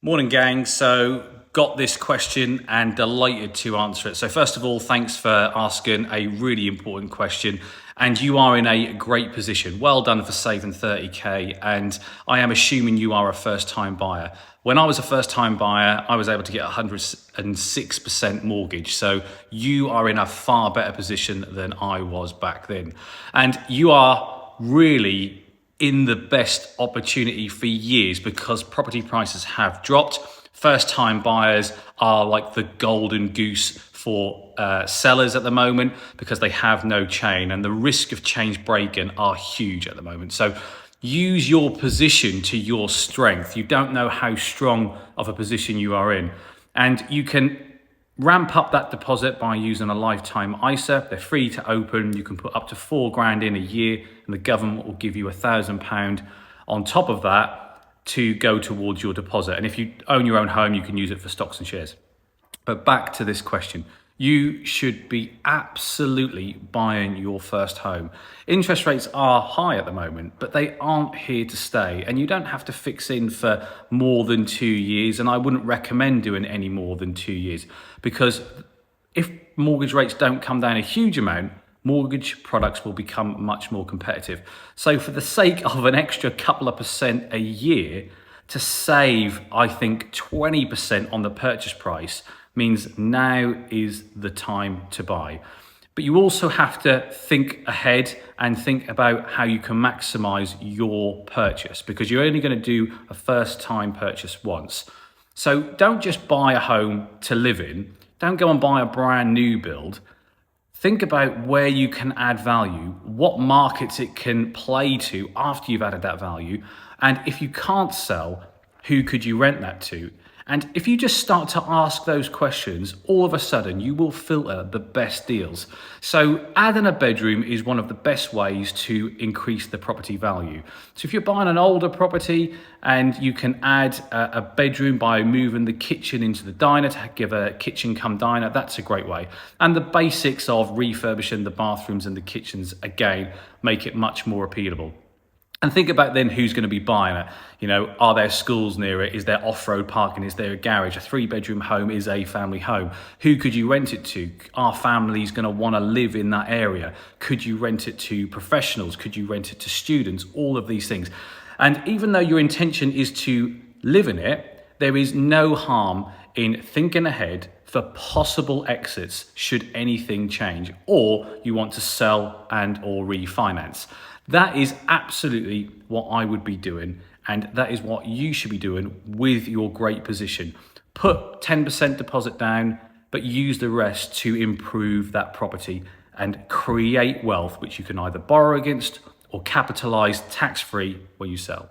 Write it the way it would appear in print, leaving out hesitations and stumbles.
Morning, gang. So, got this question and delighted to answer it. So, first of all, thanks for asking a really important question. And you are in a great position. Well done for saving 30K. And I am assuming you are a first time buyer. When I was a first time buyer, I was able to get 106% mortgage. So, you are in a far better position than I was back then. And you are really in the best opportunity for years because property prices have dropped. First time buyers are like the golden goose for sellers at the moment because they have no chain, and the risk of chains breaking are huge at the moment. So use your position to your strength. You don't know how strong of a position you are in, and you can ramp up that deposit by using a lifetime ISA. They're free to open. You can put up to £4,000 in a year, and the government will give you £1,000 on top of that to go towards your deposit. And if you own your own home, you can use it for stocks and shares. But back to this question. You should be absolutely buying your first home. Interest rates are high at the moment, but they aren't here to stay. And you don't have to fix in for more than 2 years. And I wouldn't recommend doing any more than 2 years because if mortgage rates don't come down a huge amount, mortgage products will become much more competitive. So for the sake of an extra couple of percent a year, to save, I think, 20% on the purchase price means now is the time to buy. But you also have to think ahead and think about how you can maximize your purchase because you're only going to do a first time purchase once. So don't just buy a home to live in. Don't go and buy a brand new build. Think about where you can add value, what markets it can play to after you've added that value. And if you can't sell, who could you rent that to? And if you just start to ask those questions, all of a sudden you will filter the best deals. So adding a bedroom is one of the best ways to increase the property value. So if you're buying an older property and you can add a bedroom by moving the kitchen into the diner to give a kitchen come diner, that's a great way. And the basics of refurbishing the bathrooms and the kitchens, again, make it much more appealable. And think about then who's going to be buying it. You know, are there schools near it? Is there off-road parking? Is there a garage? A 3-bedroom home is a family home. Who could you rent it to? Are families going to want to live in that area? Could you rent it to professionals? Could you rent it to students? All of these things. And even though your intention is to live in it, there is no harm in thinking ahead for possible exits should anything change or you want to sell and or refinance. That is absolutely what I would be doing, and that is what you should be doing with your great position. Put 10% deposit down, but use the rest to improve that property and create wealth, which you can either borrow against or capitalize tax-free when you sell.